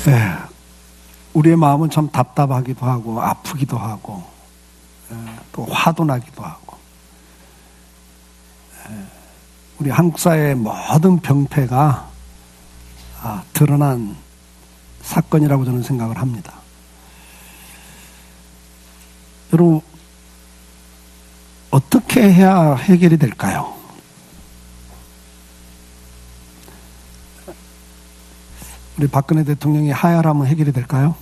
예, 우리의 마음은 참 답답하기도 하고 아프기도 하고 또 화도 나기도 하고 우리 한국 사회의 모든 병폐가 드러난 사건이라고 저는 생각을 합니다. 여러분, 어떻게 해야 해결이 될까요? 우리 박근혜 대통령이 하야라면 해결이 될까요?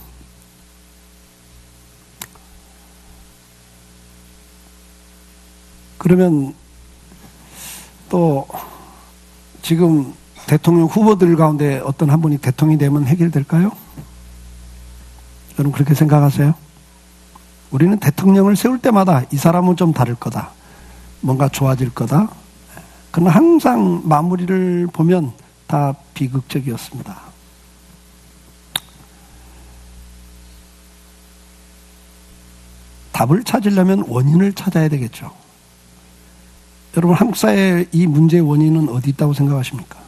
그러면 또 지금 대통령 후보들 가운데 어떤 한 분이 대통령이 되면 해결될까요? 여러분 그렇게 생각하세요? 우리는 대통령을 세울 때마다 이 사람은 좀 다를 거다, 뭔가 좋아질 거다. 그러나 항상 마무리를 보면 다 비극적이었습니다. 답을 찾으려면 원인을 찾아야 되겠죠. 여러분, 한국 사회의 이 문제의 원인은 어디 있다고 생각하십니까?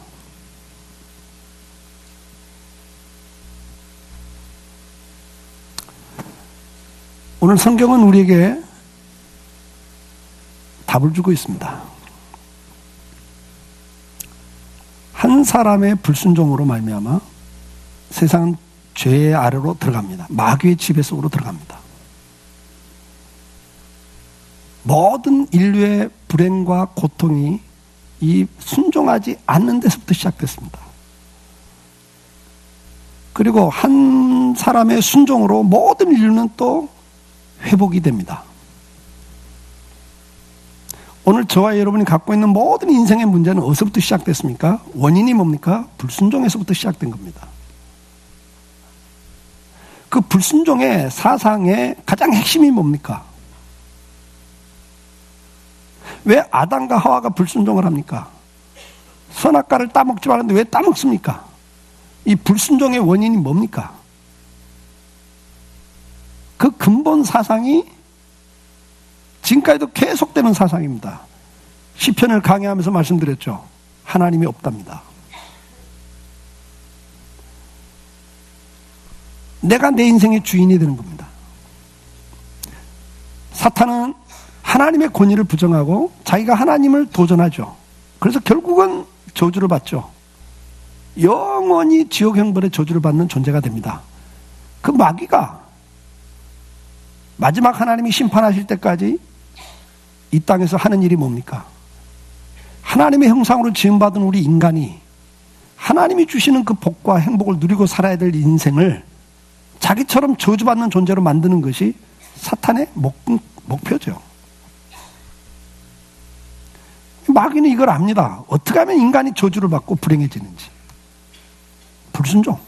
오늘 성경은 우리에게 답을 주고 있습니다. 한 사람의 불순종으로 말미암아 세상은 죄의 아래로 들어갑니다. 마귀의 지배 속으로 들어갑니다. 모든 인류의 불행과 고통이 이 순종하지 않는 데서부터 시작됐습니다. 그리고 한 사람의 순종으로 모든 인류는 또 회복이 됩니다. 오늘 저와 여러분이 갖고 있는 모든 인생의 문제는 어디서부터 시작됐습니까? 원인이 뭡니까? 불순종에서부터 시작된 겁니다. 그 불순종의 사상의 가장 핵심이 뭡니까? 왜 아담과 하와가 불순종을 합니까? 선악과를 따먹지 말았는데 왜 따먹습니까? 이 불순종의 원인이 뭡니까? 그 근본 사상이 지금까지도 계속되는 사상입니다. 시편을 강의하면서 말씀드렸죠. 하나님이 없답니다. 내가 내 인생의 주인이 되는 겁니다. 사탄은 하나님의 권위를 부정하고 자기가 하나님을 도전하죠. 그래서 결국은 저주를 받죠. 영원히 지옥 형벌의 저주를 받는 존재가 됩니다. 그 마귀가 마지막 하나님이 심판하실 때까지 이 땅에서 하는 일이 뭡니까? 하나님의 형상으로 지음받은 우리 인간이 하나님이 주시는 그 복과 행복을 누리고 살아야 될 인생을 자기처럼 저주받는 존재로 만드는 것이 사탄의 목표죠. 마귀는 이걸 압니다. 어떻게 하면 인간이 저주를 받고 불행해지는지. 불순종.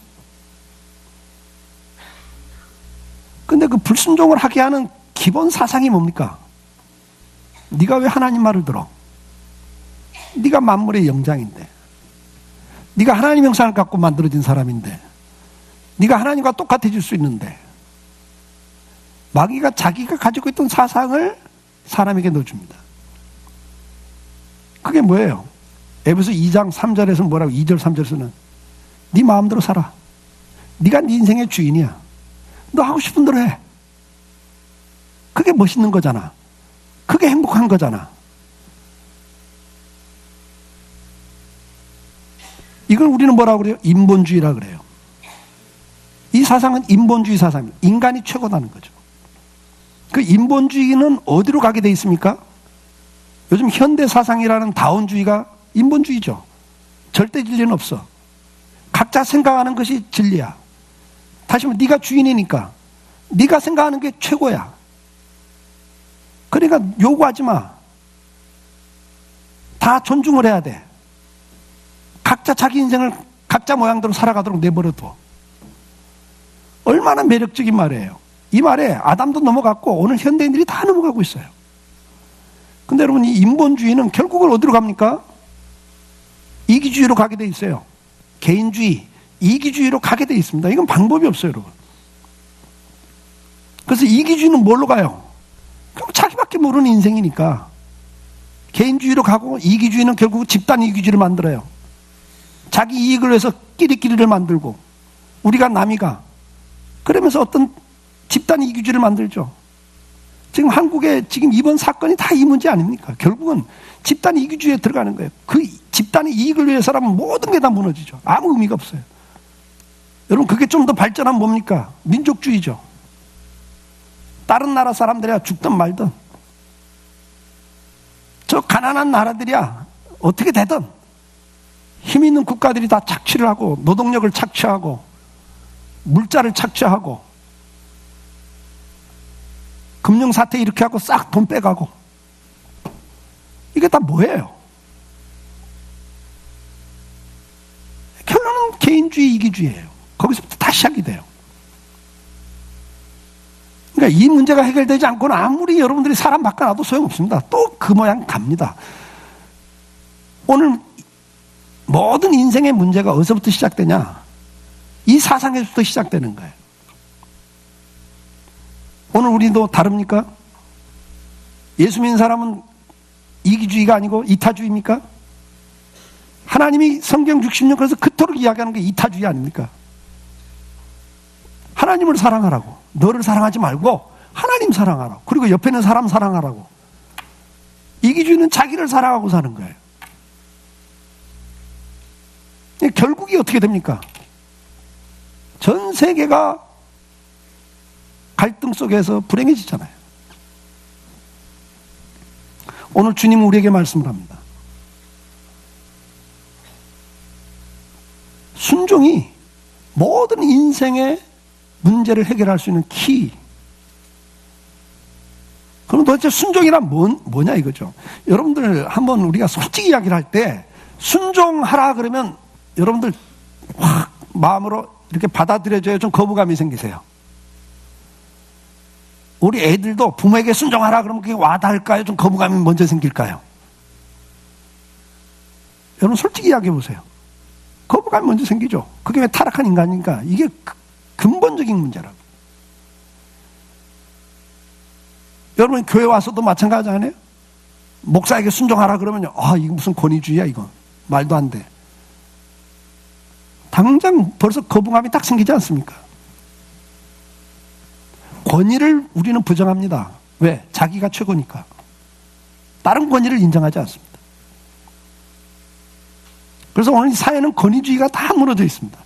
근데 그 불순종을 하게 하는 기본 사상이 뭡니까? 네가 왜 하나님 말을 들어? 네가 만물의 영장인데, 네가 하나님 형상을 갖고 만들어진 사람인데, 네가 하나님과 똑같아질 수 있는데, 마귀가 자기가 가지고 있던 사상을 사람에게 넣어줍니다. 그게 뭐예요? 에베소 2장 3절에서 뭐라고? 2절 3절에서는 네 마음대로 살아. 네가 네 인생의 주인이야. 너 하고 싶은 대로 해. 그게 멋있는 거잖아. 그게 행복한 거잖아. 이걸 우리는 뭐라고 그래요? 인본주의라 그래요. 이 사상은 인본주의 사상입니다. 인간이 최고다는 거죠. 그 인본주의는 어디로 가게 돼 있습니까? 요즘 현대 사상이라는 다원주의가 인본주의죠. 절대 진리는 없어. 각자 생각하는 것이 진리야. 다시 말해 네가 주인이니까 네가 생각하는 게 최고야. 그러니까 요구하지 마. 다 존중을 해야 돼. 각자 자기 인생을 각자 모양대로 살아가도록 내버려둬. 얼마나 매력적인 말이에요. 이 말에 아담도 넘어갔고 오늘 현대인들이 다 넘어가고 있어요. 근데 여러분, 이 인본주의는 결국은 어디로 갑니까? 이기주의로 가게 돼 있어요. 개인주의, 이기주의로 가게 돼 있습니다. 이건 방법이 없어요, 여러분. 그래서 이기주의는 뭘로 가요? 그럼 자기밖에 모르는 인생이니까 개인주의로 가고, 이기주의는 결국 집단 이기주의를 만들어요. 자기 이익을 위해서 끼리끼리를 만들고, 우리가 남이가. 그러면서 어떤 집단 이기주의를 만들죠. 지금 한국의 지금 이번 사건이 다 이 문제 아닙니까? 결국은 집단 이기주의에 들어가는 거예요. 그 집단의 이익을 위해서라면 모든 게 다 무너지죠. 아무 의미가 없어요. 여러분, 그게 좀 더 발전하면 뭡니까? 민족주의죠. 다른 나라 사람들이야 죽든 말든, 저 가난한 나라들이야 어떻게 되든 힘 있는 국가들이 다 착취를 하고, 노동력을 착취하고, 물자를 착취하고, 금융사태 이렇게 하고 싹 돈 빼가고, 이게 다 뭐예요? 결론은 개인주의, 이기주의예요. 거기서부터 다시 시작이 돼요. 그러니까 이 문제가 해결되지 않고는 아무리 여러분들이 사람 바꿔놔도 소용없습니다. 또 그 모양 갑니다. 오늘 모든 인생의 문제가 어디서부터 시작되냐? 이 사상에서부터 시작되는 거예요. 오늘 우리도 다릅니까? 예수 믿는 사람은 이기주의가 아니고 이타주의입니까? 하나님이 성경 60년 그래서 그토록 이야기하는 게 이타주의 아닙니까? 하나님을 사랑하라고. 너를 사랑하지 말고 하나님 사랑하라고. 그리고 옆에 있는 사람 사랑하라고. 이기주의는 자기를 사랑하고 사는 거예요. 결국이 어떻게 됩니까? 전 세계가 갈등 속에서 불행해지잖아요. 오늘 주님은 우리에게 말씀을 합니다. 순종이 모든 인생의 문제를 해결할 수 있는 키. 그럼 도대체 순종이란 뭐냐 이거죠. 여러분들 한번 우리가 솔직히 이야기를 할 때 순종하라 그러면 여러분들 확 마음으로 이렇게 받아들여줘야 좀 거부감이 생기세요. 우리 애들도 부모에게 순종하라 그러면 그게 와닿을까요? 좀 거부감이 먼저 생길까요? 여러분 솔직히 이야기해 보세요. 거부감이 먼저 생기죠. 그게 왜 타락한 인간이니까. 이게 근본적인 문제라고. 여러분 교회 와서도 마찬가지 아니에요? 목사에게 순종하라 그러면요, 아 이거 무슨 권위주의야 이거. 말도 안 돼. 당장 벌써 거부감이 딱 생기지 않습니까? 권위를 우리는 부정합니다. 왜? 자기가 최고니까. 다른 권위를 인정하지 않습니다. 그래서 오늘 이 사회는 권위주의가 다 무너져 있습니다.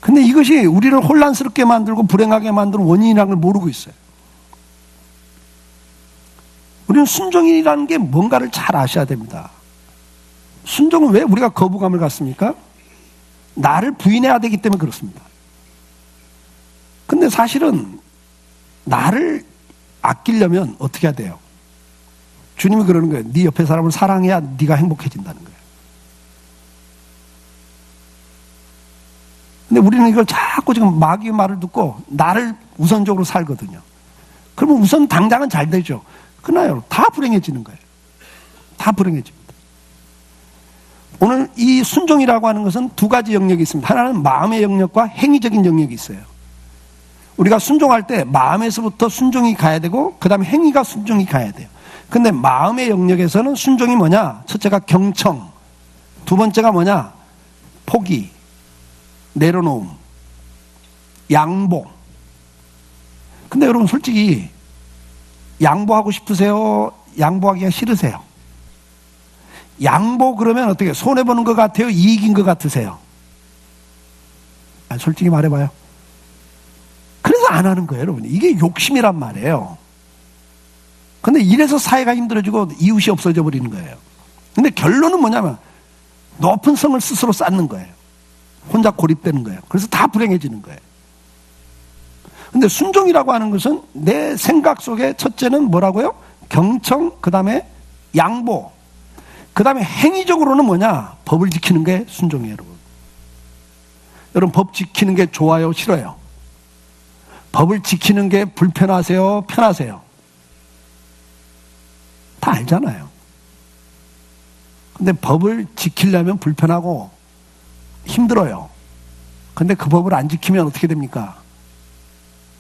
근데 이것이 우리를 혼란스럽게 만들고 불행하게 만드는 원인이라는 걸 모르고 있어요. 우리는 순종이라는 게 뭔가를 잘 아셔야 됩니다. 순종은 왜 우리가 거부감을 갖습니까? 나를 부인해야 되기 때문에 그렇습니다. 근데 사실은 나를 아끼려면 어떻게 해야 돼요? 주님이 그러는 거예요. 네 옆에 사람을 사랑해야 네가 행복해진다는 거예요. 근데 우리는 이걸 자꾸 지금 마귀의 말을 듣고 나를 우선적으로 살거든요. 그러면 우선 당장은 잘 되죠. 그러나요, 다 불행해지는 거예요. 다 불행해집니다. 오늘 이 순종이라고 하는 것은 두 가지 영역이 있습니다. 하나는 마음의 영역과 행위적인 영역이 있어요. 우리가 순종할 때 마음에서부터 순종이 가야 되고 그 다음에 행위가 순종이 가야 돼요. 근데 마음의 영역에서는 순종이 뭐냐? 첫째가 경청, 두 번째가 뭐냐? 포기, 내려놓음, 양보. 근데 여러분 솔직히 양보하고 싶으세요? 양보하기가 싫으세요? 양보 그러면 어떻게 손해보는 것 같아요? 이익인 것 같으세요? 솔직히 말해봐요. 그래서 안 하는 거예요, 여러분. 이게 욕심이란 말이에요. 근데 이래서 사회가 힘들어지고 이웃이 없어져 버리는 거예요. 근데 결론은 뭐냐면 높은 성을 스스로 쌓는 거예요. 혼자 고립되는 거예요. 그래서 다 불행해지는 거예요. 근데 순종이라고 하는 것은 내 생각 속에 첫째는 뭐라고요? 경청, 그 다음에 양보, 그 다음에 행위적으로는 뭐냐? 법을 지키는 게 순종이에요, 여러분. 여러분 법 지키는 게 좋아요, 싫어요? 법을 지키는 게 불편하세요, 편하세요? 다 알잖아요. 근데 법을 지키려면 불편하고 힘들어요. 근데 그 법을 안 지키면 어떻게 됩니까?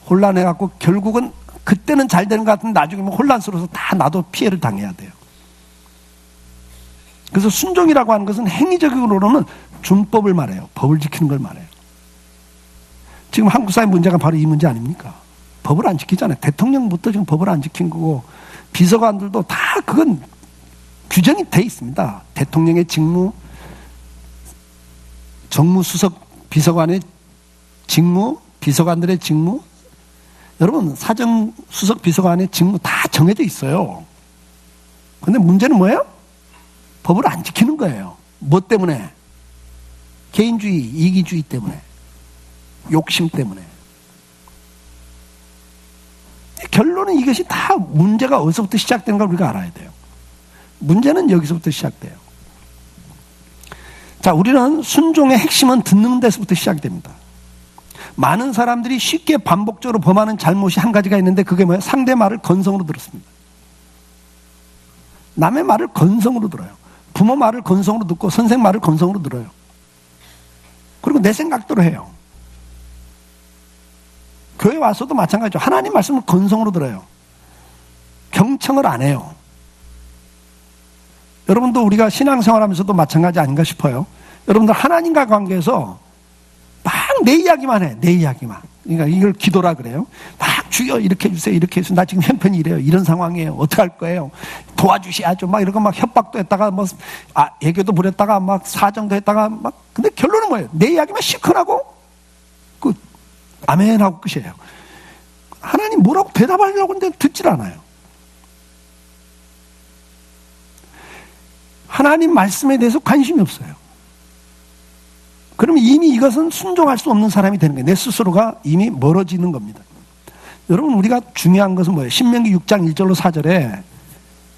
혼란해갖고 결국은 그때는 잘 되는 것 같은데 나중에 혼란스러워서 다 나도 피해를 당해야 돼요. 그래서 순종이라고 하는 것은 행위적으로는 준법을 말해요. 법을 지키는 걸 말해요. 지금 한국 사회 문제가 바로 이 문제 아닙니까? 법을 안 지키잖아요. 대통령부터 지금 법을 안 지킨 거고, 비서관들도 다 그건 규정이 돼 있습니다. 대통령의 직무, 정무수석 비서관의 직무, 비서관들의 직무, 여러분 사정수석 비서관의 직무 다 정해져 있어요. 근데 문제는 뭐예요? 법을 안 지키는 거예요. 뭐 때문에? 개인주의, 이기주의 때문에, 욕심 때문에. 결론은 이것이 다 문제가 어디서부터 시작되는 걸 우리가 알아야 돼요. 문제는 여기서부터 시작돼요. 자, 우리는 순종의 핵심은 듣는 데서부터 시작됩니다. 많은 사람들이 쉽게 반복적으로 범하는 잘못이 한 가지가 있는데, 그게 뭐예요? 상대 말을 건성으로 들었습니다. 남의 말을 건성으로 들어요. 부모 말을 건성으로 듣고 선생 말을 건성으로 들어요. 그리고 내 생각대로 해요. 교회 와서도 마찬가지죠. 하나님 말씀을 건성으로 들어요. 경청을 안 해요. 여러분도 우리가 신앙생활하면서도 마찬가지 아닌가 싶어요. 여러분들 하나님과 관계에서 막 내 이야기만 해. 내 이야기만. 그러니까 이걸 기도라 그래요. 막 주여 이렇게 해주세요. 이렇게 해주세요. 나 지금 형편이 이래요. 이런 상황이에요. 어떻게 할 거예요? 도와주셔야죠. 막 이러고 막 협박도 했다가 애교도 부렸다가 막 사정도 했다가 막. 근데 결론은 뭐예요? 내 이야기만 시큰하고 끝. 아멘 하고 끝이에요. 하나님 뭐라고 대답하려고 하는데 듣질 않아요. 하나님 말씀에 대해서 관심이 없어요. 그러면 이미 이것은 순종할 수 없는 사람이 되는 거예요. 내 스스로가 이미 멀어지는 겁니다. 여러분, 우리가 중요한 것은 뭐예요? 신명기 6장 1절로 4절에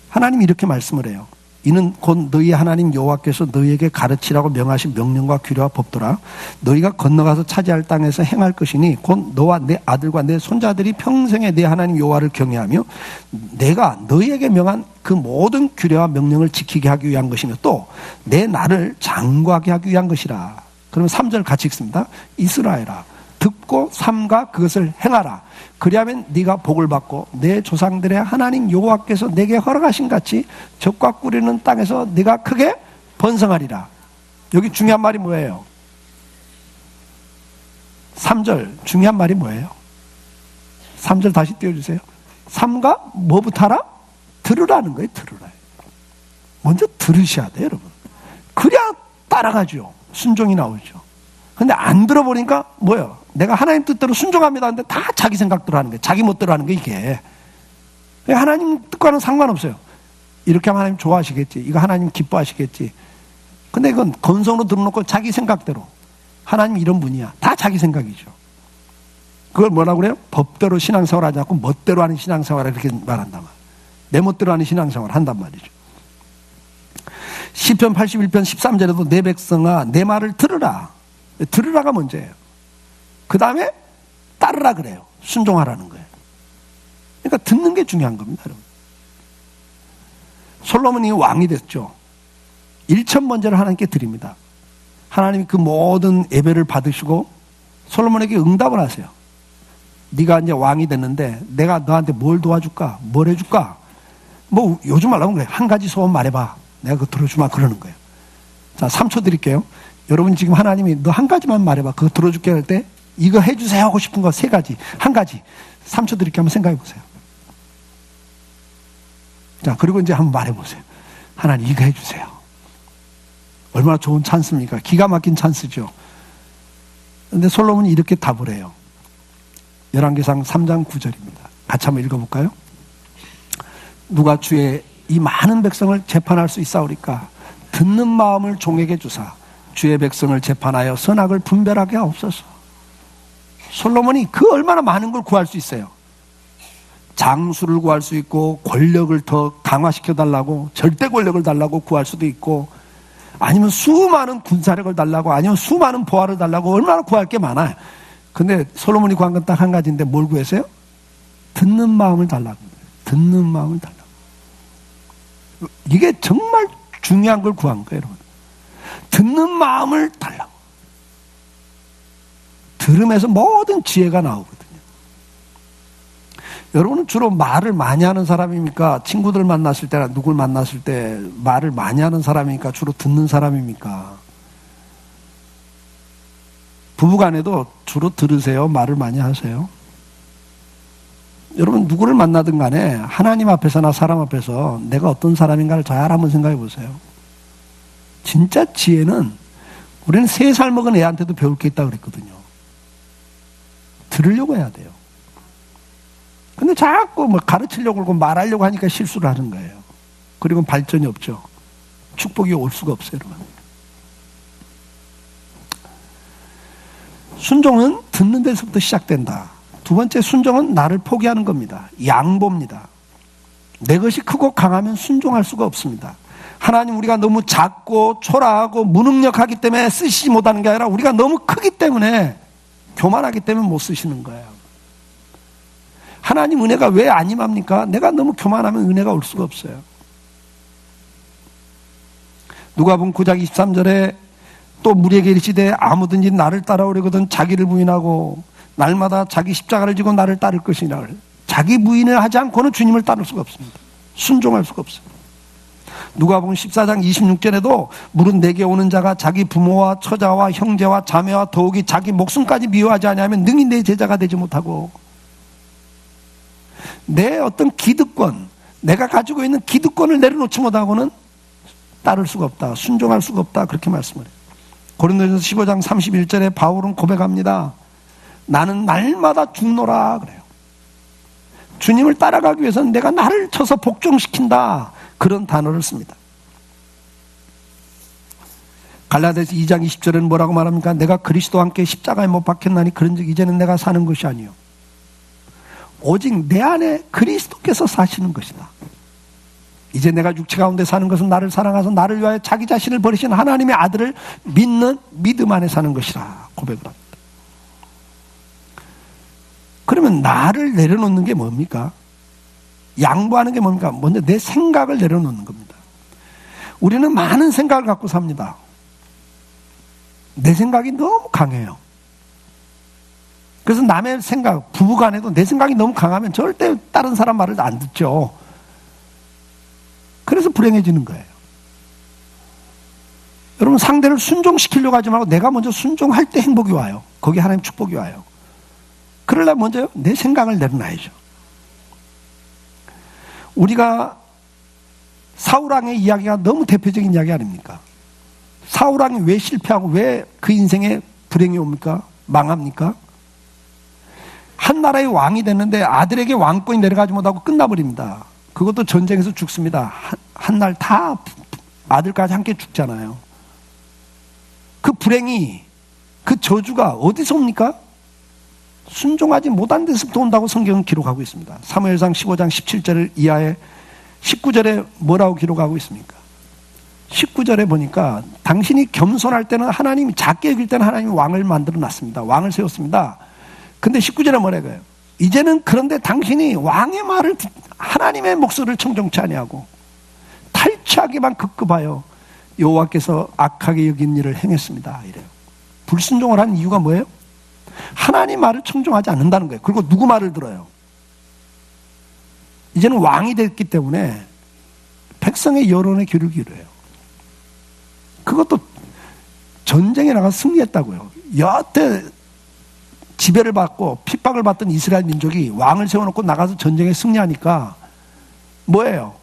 하나님이 이렇게 말씀을 해요. 이는 곧 너희 하나님 여호와께서 너희에게 가르치라고 명하신 명령과 규례와 법도라. 너희가 건너가서 차지할 땅에서 행할 것이니 곧 너와 내 아들과 내 손자들이 평생에 내 하나님 여호와를 경외하며 내가 너희에게 명한 그 모든 규례와 명령을 지키게 하기 위한 것이며 또 내 나를 장구하게 하기 위한 것이라. 그러면 3절 같이 읽습니다. 이스라엘아, 듣고 삼가 그것을 행하라. 그리하면 네가 복을 받고 내 조상들의 하나님 여호와께서 내게 허락하신 같이 젖과 꿀이는 땅에서 네가 크게 번성하리라. 여기 중요한 말이 뭐예요? 3절 중요한 말이 뭐예요? 3절 다시 띄워주세요. 삼가 뭐부터 하라? 들으라는 거예요. 들으라. 먼저 들으셔야 돼요, 여러분. 그래야 따라가죠. 순종이 나오죠. 근데 안 들어보니까 뭐예요? 내가 하나님 뜻대로 순종합니다 하는데 다 자기 생각대로 하는 거예요. 자기 멋대로 하는 게 이게. 하나님 뜻과는 상관없어요. 이렇게 하면 하나님 좋아하시겠지. 이거 하나님 기뻐하시겠지. 근데 이건 건성으로 들어놓고 자기 생각대로. 하나님 이런 분이야. 다 자기 생각이죠. 그걸 뭐라고 그래요? 법대로 신앙생활 하지 않고 멋대로 하는 신앙생활을 이렇게 말한단 말이에요. 내 멋대로 하는 신앙생활을 한단 말이죠. 시편 81편 13절에도 내 백성아 내 말을 들으라. 들으라가 문제예요. 그 다음에 따르라 그래요. 순종하라는 거예요. 그러니까 듣는 게 중요한 겁니다, 여러분. 솔로몬이 왕이 됐죠. 1,000번제를 하나님께 드립니다. 하나님이 그 모든 예배를 받으시고 솔로몬에게 응답을 하세요. 네가 이제 왕이 됐는데 내가 너한테 뭘 도와줄까? 뭘 해줄까? 뭐 요즘 말로 하면 그래. 한 가지 소원 말해봐. 내가 그거 들어주마 그러는 거예요. 자, 3초 드릴게요. 여러분 지금 하나님이 너 한 가지만 말해봐. 그거 들어줄게 할 때 이거 해주세요 하고 싶은 거 3가지. 한 가지. 3초 드릴게요. 한번 생각해 보세요. 자, 그리고 이제 한번 말해 보세요. 하나님 이거 해주세요. 얼마나 좋은 찬스입니까? 기가 막힌 찬스죠. 그런데 솔로몬이 이렇게 답을 해요. 열왕기상 3장 9절입니다. 같이 한번 읽어볼까요? 누가 주의 이 많은 백성을 재판할 수 있사오리까? 듣는 마음을 종에게 주사 주의 백성을 재판하여 선악을 분별하게 하옵소서. 솔로몬이 그 얼마나 많은 걸 구할 수 있어요. 장수를 구할 수 있고 권력을 더 강화시켜달라고 절대 권력을 달라고 구할 수도 있고 아니면 수많은 군사력을 달라고 아니면 수많은 보화를 달라고 얼마나 구할 게 많아요. 근데 솔로몬이 구한 건 딱 한 가지인데 뭘 구했어요? 듣는 마음을 달라고. 듣는 마음을 달라고. 이게 정말 중요한 걸 구한 거예요, 여러분. 듣는 마음을 달라고. 들음에서 모든 지혜가 나오거든요. 여러분은 주로 말을 많이 하는 사람입니까? 친구들 만났을 때나 누굴 만났을 때 말을 많이 하는 사람입니까? 주로 듣는 사람입니까? 부부간에도 주로 들으세요? 말을 많이 하세요? 여러분 누구를 만나든 간에 하나님 앞에서나 사람 앞에서 내가 어떤 사람인가를 잘 한번 생각해 보세요. 진짜 지혜는 우리는 3살 먹은 애한테도 배울 게 있다고 그랬거든요. 들으려고 해야 돼요. 근데 자꾸 뭐 가르치려고 그러고 말하려고 하니까 실수를 하는 거예요. 그리고 발전이 없죠. 축복이 올 수가 없어요, 여러분. 순종은 듣는 데서부터 시작된다. 두 번째, 순종은 나를 포기하는 겁니다. 양보입니다. 내 것이 크고 강하면 순종할 수가 없습니다. 하나님, 우리가 너무 작고 초라하고 무능력하기 때문에 쓰시지 못하는 게 아니라 우리가 너무 크기 때문에, 교만하기 때문에 못 쓰시는 거예요. 하나님 은혜가 왜 안 임합니까? 내가 너무 교만하면 은혜가 올 수가 없어요. 누가복음 9장 23절에 또 무리에게 이르시되 아무든지 나를 따라오려거든 자기를 부인하고 날마다 자기 십자가를 지고 나를 따를 것이라. 자기 부인을 하지 않고는 주님을 따를 수가 없습니다. 순종할 수가 없어요. 누가복음 14장 26절에도 무릇 내게 오는 자가 자기 부모와 처자와 형제와 자매와 더욱이 자기 목숨까지 미워하지 아니하면 능히 내 제자가 되지 못하고, 내 어떤 기득권, 내가 가지고 있는 기득권을 내려놓지 못하고는 따를 수가 없다. 순종할 수가 없다. 그렇게 말씀을 해요. 고린도전서 15장 31절에 바울은 고백합니다. 나는 날마다 죽노라 그래요. 주님을 따라가기 위해서는 내가 나를 쳐서 복종시킨다. 그런 단어를 씁니다. 갈라디아서 2장 20절에는 뭐라고 말합니까? 내가 그리스도와 함께 십자가에 못 박혔나니 그런즉 이제는 내가 사는 것이 아니요 오직 내 안에 그리스도께서 사시는 것이다. 이제 내가 육체 가운데 사는 것은 나를 사랑하셔서 나를 위하여 자기 자신을 버리신 하나님의 아들을 믿는 믿음 안에 사는 것이라 고백을 합니다. 그러면 나를 내려놓는 게 뭡니까? 양보하는 게 뭡니까? 먼저 내 생각을 내려놓는 겁니다. 우리는 많은 생각을 갖고 삽니다. 내 생각이 너무 강해요. 그래서 남의 생각, 부부간에도 내 생각이 너무 강하면 절대 다른 사람 말을 안 듣죠. 그래서 불행해지는 거예요. 여러분, 상대를 순종시키려고 하지 말고 내가 먼저 순종할 때 행복이 와요. 거기에 하나님 축복이 와요. 그러려면 먼저 내 생각을 내려놔야죠. 우리가 사울왕의 이야기가 너무 대표적인 이야기 아닙니까? 사울왕이 왜 실패하고 왜 그 인생에 불행이 옵니까? 망합니까? 한 나라의 왕이 됐는데 아들에게 왕권이 내려가지 못하고 끝나버립니다. 그것도 전쟁에서 죽습니다. 한 날 다 아들까지 함께 죽잖아요. 그 불행이, 그 저주가 어디서 옵니까? 순종하지 못한 데서부터 온다고 성경은 기록하고 있습니다. 사무엘상 15장 17절 이하에 19절에 뭐라고 기록하고 있습니까? 19절에 보니까 당신이 겸손할 때는 하나님이, 작게 여길 때는 하나님이 왕을 만들어 놨습니다. 왕을 세웠습니다. 근데 19절에 뭐라고 해요? 이제는 그런데 당신이 왕의 말을 하나님의 목소리를 청종치 아니하고 탈취하기만 급급하여 여호와께서 악하게 여긴 일을 행했습니다. 이래요. 불순종을 한 이유가 뭐예요? 하나님 말을 청종하지 않는다는 거예요. 그리고 누구 말을 들어요? 이제는 왕이 됐기 때문에 백성의 여론에 귀를 기울여요. 그것도 전쟁에 나가서 승리했다고요. 여태 지배를 받고 핍박을 받던 이스라엘 민족이 왕을 세워놓고 나가서 전쟁에 승리하니까 뭐예요?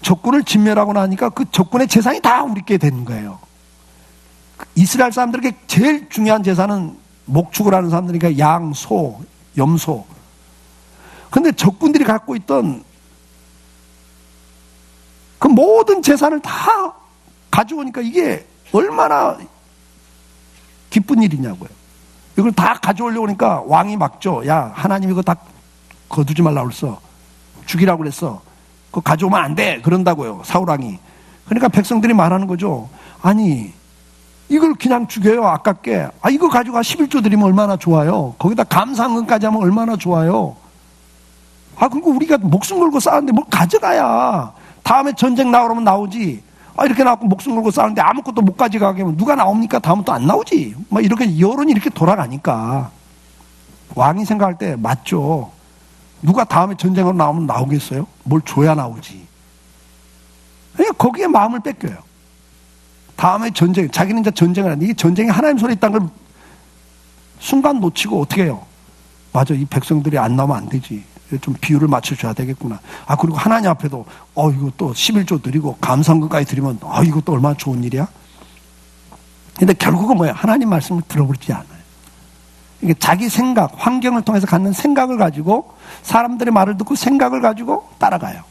적군을 진멸하고 나니까 그 적군의 재산이 다 우리께 되는 거예요. 이스라엘 사람들에게 제일 중요한 재산은 목축을 하는 사람들이니까 양, 소, 염소. 그런데 적군들이 갖고 있던 그 모든 재산을 다 가져오니까 이게 얼마나 기쁜 일이냐고요. 이걸 다 가져오려고 하니까 왕이 막죠. 야, 하나님 이거 다 거두지 말라고 그랬어. 죽이라고 그랬어. 그거 가져오면 안 돼. 그런다고요. 사울왕이. 그러니까 백성들이 말하는 거죠. 아니, 이걸 그냥 죽여요. 아깝게. 아, 이거 가져가 11조 드리면 얼마나 좋아요. 거기다 감사한금까지 하면 얼마나 좋아요. 아, 그리고 우리가 목숨 걸고 싸우는데 뭘 가져가야 다음에 전쟁 나오려면 나오지. 아, 이렇게 나왔고 목숨 걸고 싸우는데 아무것도 못 가져가게 하면 누가 나옵니까? 다음은 또 안 나오지. 막 이렇게 여론이 이렇게 돌아가니까. 왕이 생각할 때 맞죠. 누가 다음에 전쟁으로 나오면 나오겠어요? 뭘 줘야 나오지. 그러니까 거기에 마음을 뺏겨요. 다음에 전쟁, 자기는 이제 전쟁을 하는데 이게 전쟁에 하나님 손에 있다는 걸 순간 놓치고 어떻게 해요? 맞아, 이 백성들이 안 나오면 안 되지. 좀 비율을 맞춰줘야 되겠구나. 아, 그리고 하나님 앞에도 이거 또 11조 드리고 감사금까지 드리면 이것도 얼마나 좋은 일이야? 근데 결국은 뭐야? 하나님 말씀을 들어버리지 않아요. 그러니까 자기 생각, 환경을 통해서 갖는 생각을 가지고 사람들의 말을 듣고 생각을 가지고 따라가요.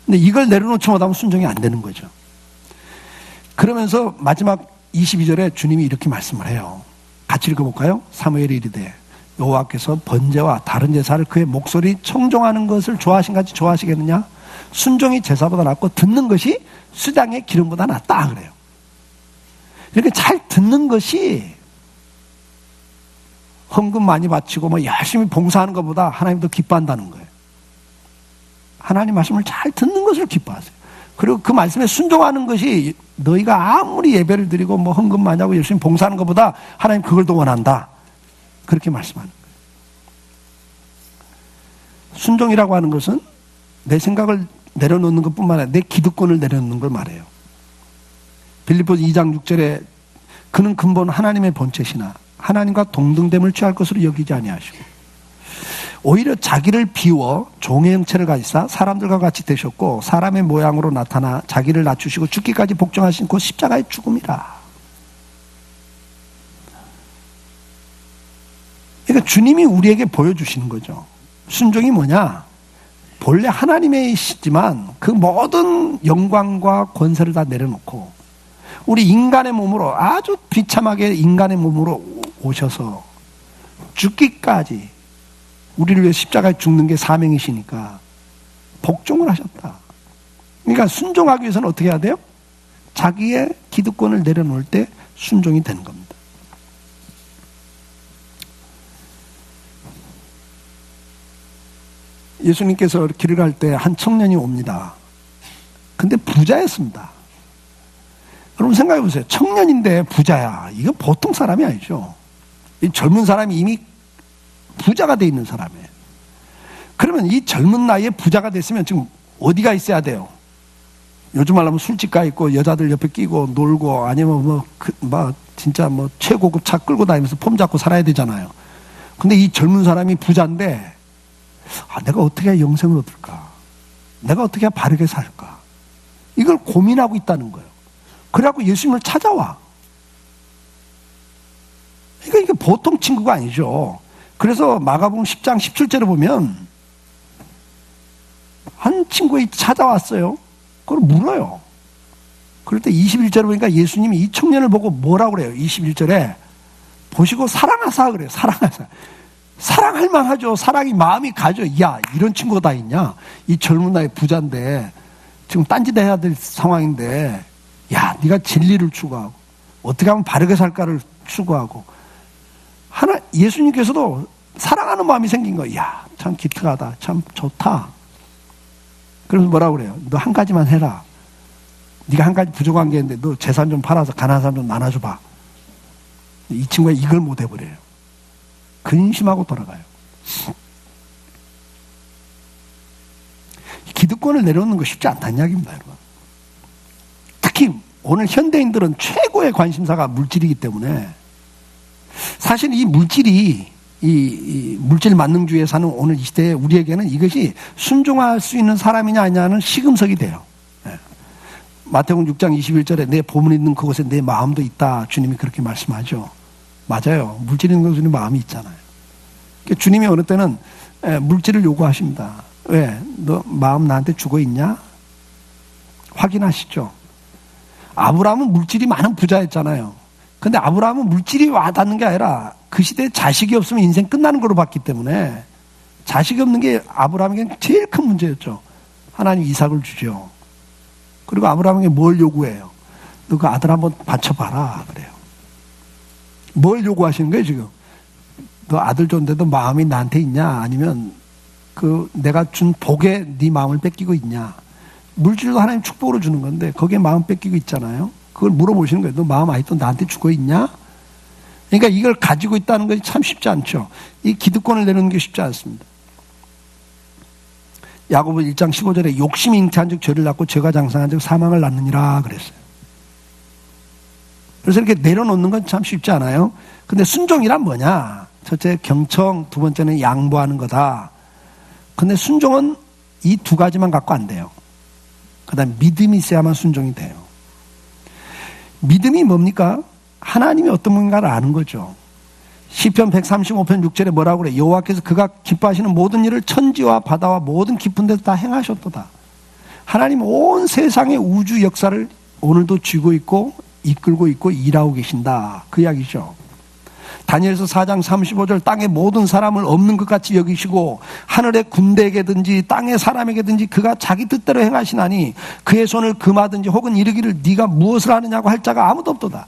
근데 이걸 내려놓지 못하면 순종이 안 되는 거죠. 그러면서 마지막 22절에 주님이 이렇게 말씀을 해요. 같이 읽어볼까요? 사무엘이 이르되 여호와께서 번제와 다른 제사를 그의 목소리 청종하는 것을 좋아하신같이 좋아하시겠느냐? 순종이 제사보다 낫고 듣는 것이 수장의 기름보다 낫다 그래요. 이렇게 잘 듣는 것이 헌금 많이 바치고 뭐 열심히 봉사하는 것보다 하나님도 기뻐한다는 거예요. 하나님 말씀을 잘 듣는 것을 기뻐하세요. 그리고 그 말씀에 순종하는 것이 너희가 아무리 예배를 드리고 뭐 헌금 많이 하고 열심히 봉사하는 것보다 하나님 그걸 더 원한다. 그렇게 말씀하는 거예요. 순종이라고 하는 것은 내 생각을 내려놓는 것뿐만 아니라 내 기득권을 내려놓는 걸 말해요. 빌립보서 2장 6절에 그는 근본 하나님의 본체시나 하나님과 동등됨을 취할 것으로 여기지 아니하시고 오히려 자기를 비워 종의 형체를 가지사 사람들과 같이 되셨고 사람의 모양으로 나타나 자기를 낮추시고 죽기까지 복종하신 그 십자가의 죽음이라. 그러니까 주님이 우리에게 보여주시는 거죠. 순종이 뭐냐? 본래 하나님이시지만 그 모든 영광과 권세를 다 내려놓고 우리 인간의 몸으로 아주 비참하게 인간의 몸으로 오셔서 죽기까지 우리를 위해 십자가에 죽는 게 사명이시니까 복종을 하셨다. 그러니까 순종하기 위해서는 어떻게 해야 돼요? 자기의 기득권을 내려놓을 때 순종이 되는 겁니다. 예수님께서 길을 갈 때 한 청년이 옵니다. 근데 부자였습니다. 여러분 생각해 보세요. 청년인데 부자야. 이거 보통 사람이 아니죠. 이 젊은 사람이 이미 부자가 돼 있는 사람이에요. 그러면 이 젊은 나이에 부자가 됐으면 지금 어디가 있어야 돼요? 요즘 말하면 술집 가 있고 여자들 옆에 끼고 놀고 아니면 진짜 최고급 차 끌고 다니면서 폼 잡고 살아야 되잖아요. 근데 이 젊은 사람이 부자인데 내가 어떻게 해야 영생을 얻을까? 내가 어떻게 해야 바르게 살까? 이걸 고민하고 있다는 거예요. 그래갖고 예수님을 찾아와. 그러니까 이게 보통 친구가 아니죠. 그래서 마가복음 10장 17절에 보면 한 친구가 찾아왔어요. 그걸 물어요. 그럴 때 21절에 보니까 예수님이 이 청년을 보고 뭐라고 그래요? 21절에 보시고 사랑하사 그래요. 사랑하사. 사랑할 만하죠. 사랑이 마음이 가죠. 야, 이런 친구가 다 있냐? 이 젊은 나이 부자인데 지금 딴짓 해야 될 상황인데 야, 네가 진리를 추구하고 어떻게 하면 바르게 살까를 추구하고 예수님께서도 사랑하는 마음이 생긴 거야. 야, 참 기특하다. 참 좋다. 그래서 뭐라고 그래요? 너 한 가지만 해라. 네가 한 가지 부족한 게 있는데 너 재산 좀 팔아서 가난한 사람 좀 나눠줘봐. 이 친구가 이걸 못 해버려요. 근심하고 돌아가요. 기득권을 내려놓는 거 쉽지 않다는 이야기입니다, 여러분. 특히 오늘 현대인들은 최고의 관심사가 물질이기 때문에 사실 이 물질이 이 물질 만능주의에 사는 오늘 이 시대에 우리에게는 이것이 순종할 수 있는 사람이냐 아니냐는 시금석이 돼요. 네. 마태복음 6장 21절에 내 보물 있는 그곳에 내 마음도 있다. 주님이 그렇게 말씀하죠. 맞아요. 물질 있는 곳에 마음이 있잖아요. 그러니까 주님이 어느 때는 물질을 요구하십니다. 왜? 너 마음 나한테 주고 있냐? 확인하시죠. 아브라함은 물질이 많은 부자였잖아요. 근데 아브라함은 물질이 와닿는 게 아니라 그 시대에 자식이 없으면 인생 끝나는 걸로 봤기 때문에 자식이 없는 게 아브라함에게 제일 큰 문제였죠. 하나님 이삭을 주죠. 그리고 아브라함에게 뭘 요구해요? 너 그 아들 한번 바쳐봐라 그래요. 뭘 요구하시는 거예요 지금? 너 아들 줬는데도 마음이 나한테 있냐? 아니면 그 내가 준 복에 네 마음을 뺏기고 있냐? 물질도 하나님 축복으로 주는 건데 거기에 마음 뺏기고 있잖아요. 그걸 물어보시는 거예요. 너 마음 아직도 나한테 주고 있냐? 그러니까 이걸 가지고 있다는 것이 참 쉽지 않죠. 이 기득권을 내놓는 게 쉽지 않습니다. 야고보 1장 15절에 욕심이 잉태한 즉 죄를 낳고 죄가 장성한 즉 사망을 낳느니라 그랬어요. 그래서 이렇게 내려놓는 건 참 쉽지 않아요. 근데 순종이란 뭐냐? 첫째 경청, 두 번째는 양보하는 거다. 근데 순종은 이 두 가지만 갖고 안 돼요. 그 다음에 믿음이 있어야만 순종이 돼요. 믿음이 뭡니까? 하나님이 어떤 분인가를 아는 거죠. 시편 135편 6절에 뭐라고 그래? 여호와께서 그가 기뻐하시는 모든 일을 천지와 바다와 모든 깊은 데서 다 행하셨도다. 하나님 온 세상의 우주 역사를 오늘도 쥐고 있고 이끌고 있고 일하고 계신다. 그 이야기죠. 다니엘서 4장 35절 땅의 모든 사람을 없는 것 같이 여기시고 하늘의 군대에게든지 땅의 사람에게든지 그가 자기 뜻대로 행하시나니 그의 손을 금하든지 혹은 이르기를 네가 무엇을 하느냐고 할 자가 아무도 없도다.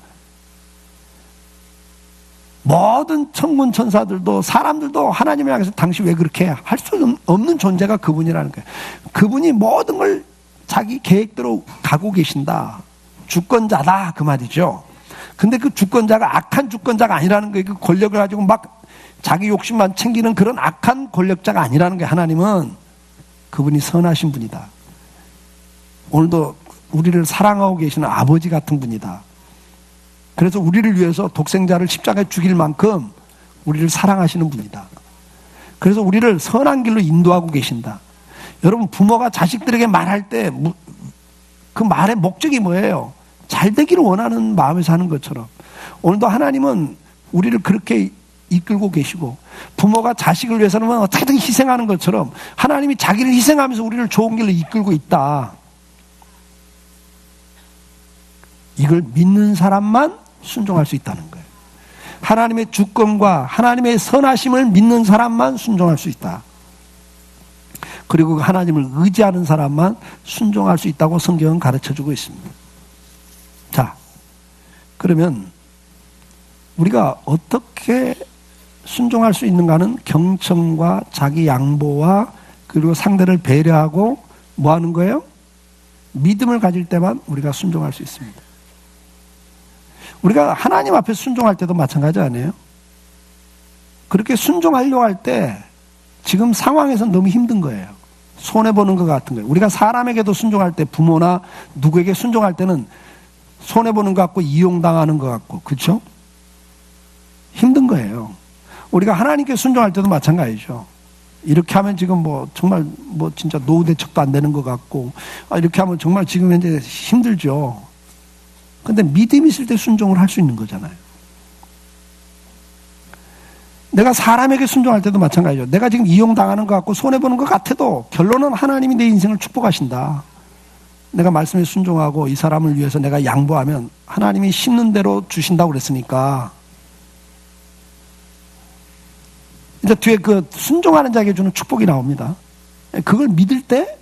모든 천군 천사들도 사람들도 하나님을 향해서 당신 왜 그렇게 해? 할 수 없는 존재가 그분이라는 거예요. 그분이 모든 걸 자기 계획대로 가고 계신다. 주권자다 그 말이죠. 근데 그 주권자가 악한 주권자가 아니라는 거예요. 그 권력을 가지고 막 자기 욕심만 챙기는 그런 악한 권력자가 아니라는 거예요. 하나님은 그분이 선하신 분이다. 오늘도 우리를 사랑하고 계시는 아버지 같은 분이다. 그래서 우리를 위해서 독생자를 십자가에 죽일 만큼 우리를 사랑하시는 분이다. 그래서 우리를 선한 길로 인도하고 계신다. 여러분 부모가 자식들에게 말할 때 그 말의 목적이 뭐예요? 잘 되기를 원하는 마음에서 하는 것처럼 오늘도 하나님은 우리를 그렇게 이끌고 계시고 부모가 자식을 위해서는 어떻게든 희생하는 것처럼 하나님이 자기를 희생하면서 우리를 좋은 길로 이끌고 있다. 이걸 믿는 사람만 순종할 수 있다는 거예요. 하나님의 주권과 하나님의 선하심을 믿는 사람만 순종할 수 있다. 그리고 하나님을 의지하는 사람만 순종할 수 있다고 성경은 가르쳐주고 있습니다. 자, 그러면 우리가 어떻게 순종할 수 있는가는 경청과 자기 양보와 그리고 상대를 배려하고 뭐 하는 거예요? 믿음을 가질 때만 우리가 순종할 수 있습니다. 우리가 하나님 앞에 순종할 때도 마찬가지 아니에요? 그렇게 순종하려고 할 때 지금 상황에서 너무 힘든 거예요. 손해보는 것 같은 거예요. 우리가 사람에게도 순종할 때 부모나 누구에게 순종할 때는 손해보는 것 같고 이용당하는 것 같고 그렇죠? 힘든 거예요. 우리가 하나님께 순종할 때도 마찬가지죠. 이렇게 하면 지금 정말 진짜 노후 대책도 안 되는 것 같고 이렇게 하면 정말 지금 현재 힘들죠. 근데 믿음이 있을 때 순종을 할 수 있는 거잖아요. 내가 사람에게 순종할 때도 마찬가지죠. 내가 지금 이용당하는 것 같고 손해보는 것 같아도 결론은 하나님이 내 인생을 축복하신다. 내가 말씀에 순종하고 이 사람을 위해서 내가 양보하면 하나님이 심는 대로 주신다고 그랬으니까 이제 뒤에 그 순종하는 자에게 주는 축복이 나옵니다. 그걸 믿을 때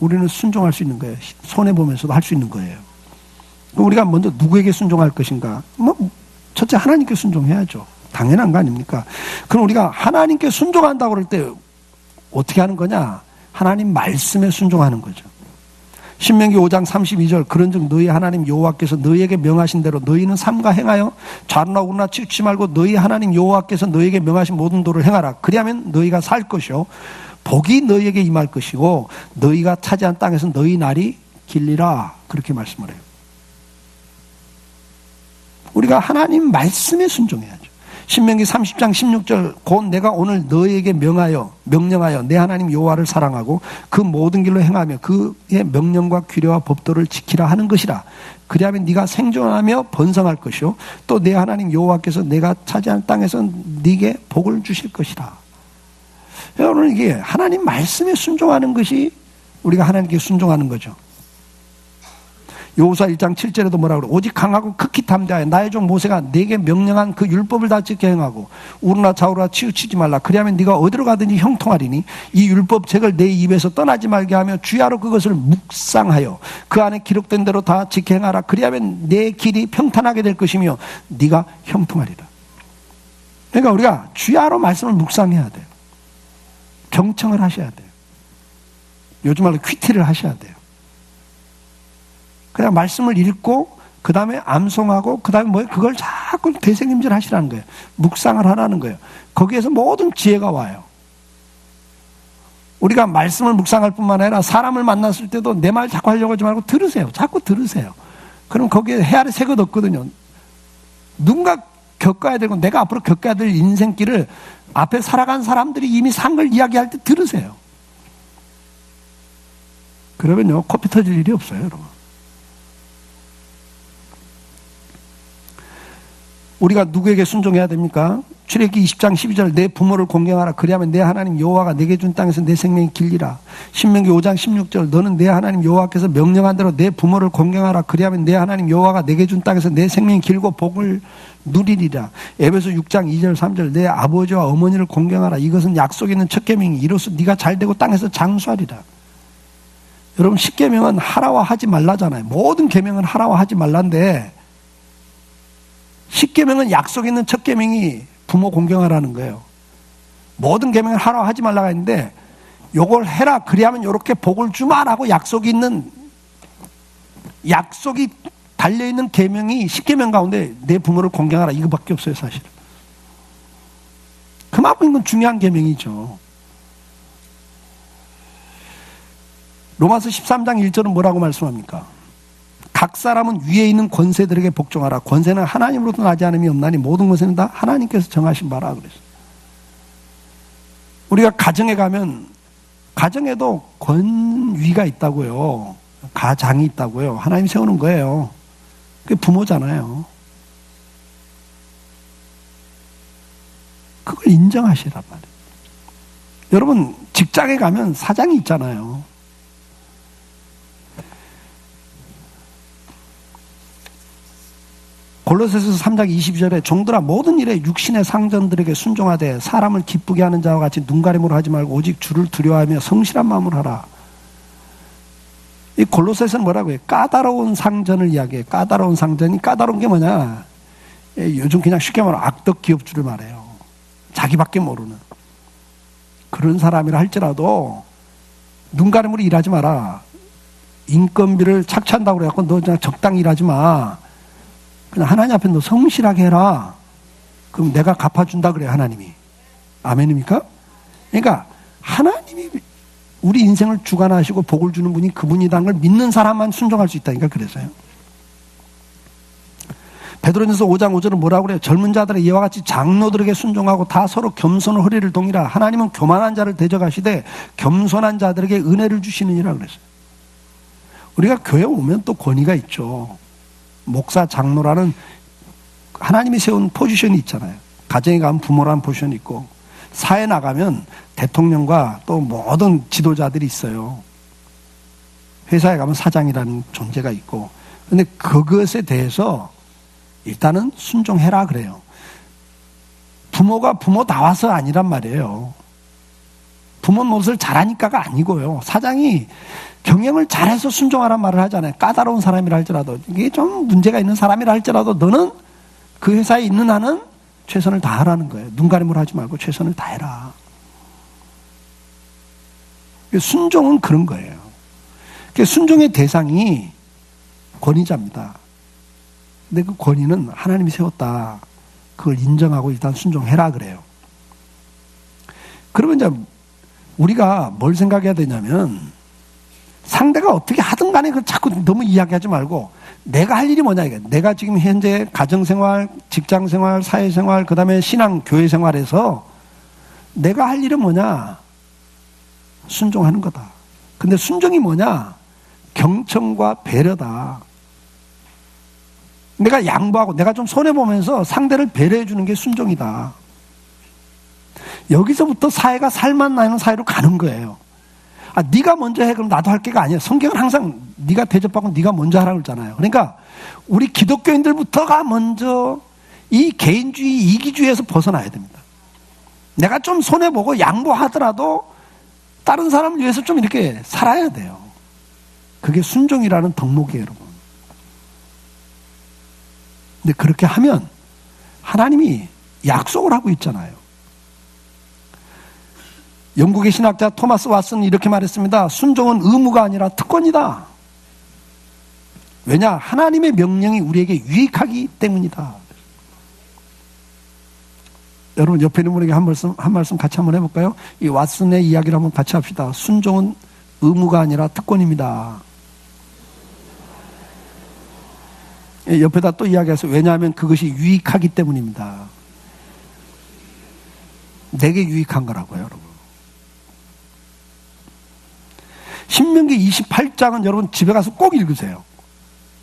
우리는 순종할 수 있는 거예요. 손해보면서도 할 수 있는 거예요. 우리가 먼저 누구에게 순종할 것인가? 첫째 하나님께 순종해야죠. 당연한 거 아닙니까? 그럼 우리가 하나님께 순종한다고 그럴 때 어떻게 하는 거냐? 하나님 말씀에 순종하는 거죠. 신명기 5장 32절 그런즉 너희 하나님 여호와께서 너희에게 명하신 대로 너희는 삼가 행하여 좌로나 우로나 치우치지 말고 너희 하나님 여호와께서 너희에게 명하신 모든 도를 행하라. 그리하면 너희가 살 것이요 복이 너희에게 임할 것이고 너희가 차지한 땅에서 너희 날이 길리라. 그렇게 말씀을 해요. 우리가 하나님 말씀에 순종해야죠. 신명기 30장 16절 곧 내가 오늘 너희에게 명령하여 내 하나님 여호와를 사랑하고 그 모든 길로 행하며 그의 명령과 규례와 법도를 지키라 하는 것이라. 그리하면 네가 생존하며 번성할 것이요 또 내 하나님 여호와께서 내가 차지한 땅에서 네게 복을 주실 것이라. 여러분 이게 하나님 말씀에 순종하는 것이 우리가 하나님께 순종하는 거죠. 여호수아 1장 7절에도 뭐라고 그래? 오직 강하고 극히 담대하여 나의 종 모세가 네게 명령한 그 율법을 다 지켜 행하고 우르나 좌우나 치우치지 말라. 그리하면 네가 어디로 가든지 형통하리니 이 율법책을 내 입에서 떠나지 말게 하며 주야로 그것을 묵상하여 그 안에 기록된 대로 다 지켜 행하라. 그리하면 내 길이 평탄하게 될 것이며 네가 형통하리라. 그러니까 우리가 주야로 말씀을 묵상해야 돼요. 경청을 하셔야 돼요. 요즘 말로 퀴티를 하셔야 돼요. 그냥 말씀을 읽고 그 다음에 암송하고 그 다음에 그걸 잘 자꾸 되새김질 하시라는 거예요. 묵상을 하라는 거예요. 거기에서 모든 지혜가 와요. 우리가 말씀을 묵상할 뿐만 아니라 사람을 만났을 때도 내 말 자꾸 하려고 하지 말고 들으세요. 자꾸 들으세요. 그럼 거기에 해 아래 새 것 없거든요. 누군가 겪어야 되고 내가 앞으로 겪어야 될 인생길을 앞에 살아간 사람들이 이미 산 걸 이야기할 때 들으세요. 그러면요, 코피 터질 일이 없어요, 여러분. 우리가 누구에게 순종해야 됩니까? 출애굽기 20장 12절 내 부모를 공경하라. 그리하면 내 하나님 여호와가 내게 준 땅에서 내 생명이 길리라. 신명기 5장 16절 너는 내 하나님 여호와께서 명령한 대로 내 부모를 공경하라. 그리하면 내 하나님 여호와가 내게 준 땅에서 내 생명이 길고 복을 누리리라. 에베소 6장 2절 3절 내 아버지와 어머니를 공경하라. 이것은 약속 있는 첫 계명이 이로써 네가 잘되고 땅에서 장수하리라. 여러분, 10계명은 하라와 하지 말라잖아요. 모든 계명은 하라와 하지 말란데 10계명은 약속 있는 첫 계명이 부모 공경하라는 거예요. 모든 계명을 하라고 하지 말라고 했는데 요걸 해라 그리하면 요렇게 복을 주마라고 약속이 달려있는 계명이 10계명 가운데 내 부모를 공경하라 이거밖에 없어요, 사실. 그만큼 이건 중요한 계명이죠. 로마서 13장 1절은 뭐라고 말씀합니까? 각 사람은 위에 있는 권세들에게 복종하라. 권세는 하나님으로부터 나지 않음이 없나니 모든 것은 다 하나님께서 정하신 바라 그랬어요. 우리가 가정에 가면 가정에도 권위가 있다고요. 가장이 있다고요. 하나님이 세우는 거예요. 그게 부모잖아요. 그걸 인정하시란 말이에요. 여러분, 직장에 가면 사장이 있잖아요. 골로새서 3장 22절에 종들아 모든 일에 육신의 상전들에게 순종하되 사람을 기쁘게 하는 자와 같이 눈가림으로 하지 말고 오직 주를 두려워하며 성실한 마음으로 하라. 이 골로새서는 뭐라고 해요? 까다로운 상전을 이야기해요. 까다로운 상전이 까다로운 게 뭐냐? 요즘 그냥 쉽게 말하면 악덕 기업주를 말해요. 자기밖에 모르는 그런 사람이라 할지라도 눈가림으로 일하지 마라. 인건비를 착취한다고 그래갖고 너 그냥 적당히 일하지 마. 그냥 하나님 앞에 너 성실하게 해라. 그럼 내가 갚아준다 그래요, 하나님이. 아멘입니까? 그러니까 하나님이 우리 인생을 주관하시고 복을 주는 분이 그분이라는 걸 믿는 사람만 순종할 수 있다니까. 그래서요. 베드로전서 5장 5절은 뭐라고 그래요? 젊은 자들의 이와 같이 장로들에게 순종하고 다 서로 겸손한 허리를 동이라. 하나님은 교만한 자를 대적하시되 겸손한 자들에게 은혜를 주시느니라 그랬어요. 우리가 교회 오면 또 권위가 있죠. 목사, 장로라는 하나님이 세운 포지션이 있잖아요. 가정에 가면 부모라는 포지션이 있고 사회 나가면 대통령과 또 모든 지도자들이 있어요. 회사에 가면 사장이라는 존재가 있고 근데 그것에 대해서 일단은 순종해라 그래요. 부모가 부모다워서 아니란 말이에요. 부모 노릇을 잘하니까가 아니고요. 사장이 경영을 잘해서 순종하란 말을 하잖아요. 까다로운 사람이라 할지라도 이게 좀 문제가 있는 사람이라 할지라도 너는 그 회사에 있는 한은 최선을 다하라는 거예요. 눈가림을 하지 말고 최선을 다해라. 순종은 그런 거예요. 순종의 대상이 권위자입니다. 근데 그 권위는 하나님이 세웠다. 그걸 인정하고 일단 순종해라 그래요. 그러면 이제 우리가 뭘 생각해야 되냐면 상대가 어떻게 하든 간에 그걸 자꾸 너무 이야기하지 말고 내가 할 일이 뭐냐 이게. 내가 지금 현재 가정생활, 직장생활, 사회생활, 그 다음에 신앙, 교회생활에서 내가 할 일은 뭐냐? 순종하는 거다. 근데 순종이 뭐냐? 경청과 배려다. 내가 양보하고 내가 좀 손해보면서 상대를 배려해 주는 게 순종이다. 여기서부터 사회가 살만 나는 사회로 가는 거예요. 아, 네가 먼저 해 그럼 나도 할 게가 아니야. 성경은 항상 네가 대접하고 네가 먼저 하라고 그러잖아요. 그러니까 우리 기독교인들부터가 먼저 이 개인주의, 이기주의에서 벗어나야 됩니다. 내가 좀 손해보고 양보하더라도 다른 사람을 위해서 좀 이렇게 살아야 돼요. 그게 순종이라는 덕목이에요, 여러분. 근데 그렇게 하면 하나님이 약속을 하고 있잖아요. 영국의 신학자 토마스 왓슨은 이렇게 말했습니다. 순종은 의무가 아니라 특권이다. 왜냐? 하나님의 명령이 우리에게 유익하기 때문이다. 여러분 옆에 있는 분에게 한 말씀 같이 한번 해볼까요? 이 왓슨의 이야기를 한번 같이 합시다. 순종은 의무가 아니라 특권입니다. 옆에다 또 이야기해서 왜냐하면 그것이 유익하기 때문입니다. 내게 유익한 거라고요, 여러분. 신명기 28장은 여러분 집에 가서 꼭 읽으세요.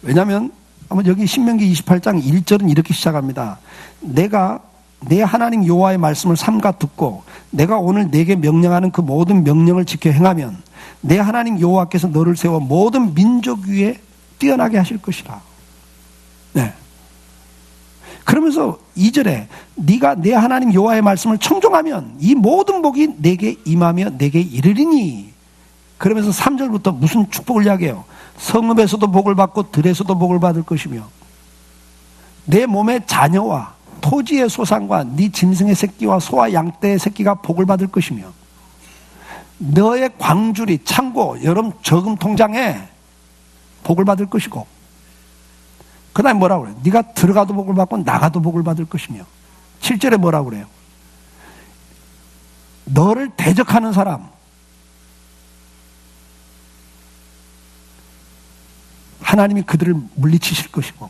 왜냐하면 아마 여기 신명기 28장 1절은 이렇게 시작합니다. 내가 내 하나님 여호와의 말씀을 삼가 듣고 내가 오늘 내게 명령하는 그 모든 명령을 지켜 행하면 내 하나님 여호와께서 너를 세워 모든 민족 위에 뛰어나게 하실 것이라. 네. 그러면서 2절에 네가 내 하나님 여호와의 말씀을 청종하면 이 모든 복이 내게 임하며 내게 이르리니. 그러면서 3절부터 무슨 축복을 이야기해요? 성읍에서도 복을 받고 들에서도 복을 받을 것이며 내 몸의 자녀와 토지의 소산과 네 짐승의 새끼와 소와 양떼의 새끼가 복을 받을 것이며 너의 광주리, 창고, 여름 저금 통장에 복을 받을 것이고 그 다음에 뭐라고 그래요? 네가 들어가도 복을 받고 나가도 복을 받을 것이며 7절에 뭐라고 그래요? 너를 대적하는 사람 하나님이 그들을 물리치실 것이고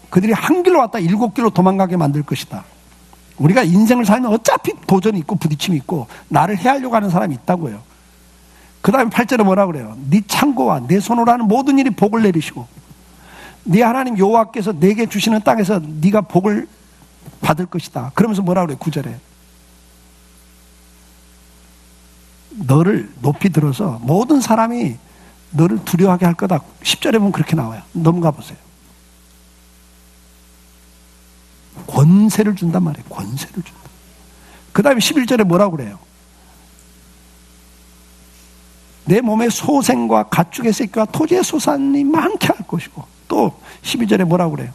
그들이 한 길로 왔다 7길로 도망가게 만들 것이다. 우리가 인생을 살면 어차피 도전이 있고 부딪힘이 있고 나를 해하려고 하는 사람이 있다고요. 그 다음에 8절에 뭐라고 그래요? 네 창고와 내 손으로 하는 모든 일이 복을 내리시고 네 하나님 여호와께서 내게 주시는 땅에서 네가 복을 받을 것이다. 그러면서 뭐라고 그래요? 9절에 너를 높이 들어서 모든 사람이 너를 두려워하게 할 거다. 10절에 보면 그렇게 나와요. 넘어가 보세요. 권세를 준단 말이에요. 권세를 준다. 그 다음에 11절에 뭐라고 그래요? 내 몸의 소생과 가축의 새끼와 토지의 소산이 많게 할 것이고 또 12절에 뭐라고 그래요?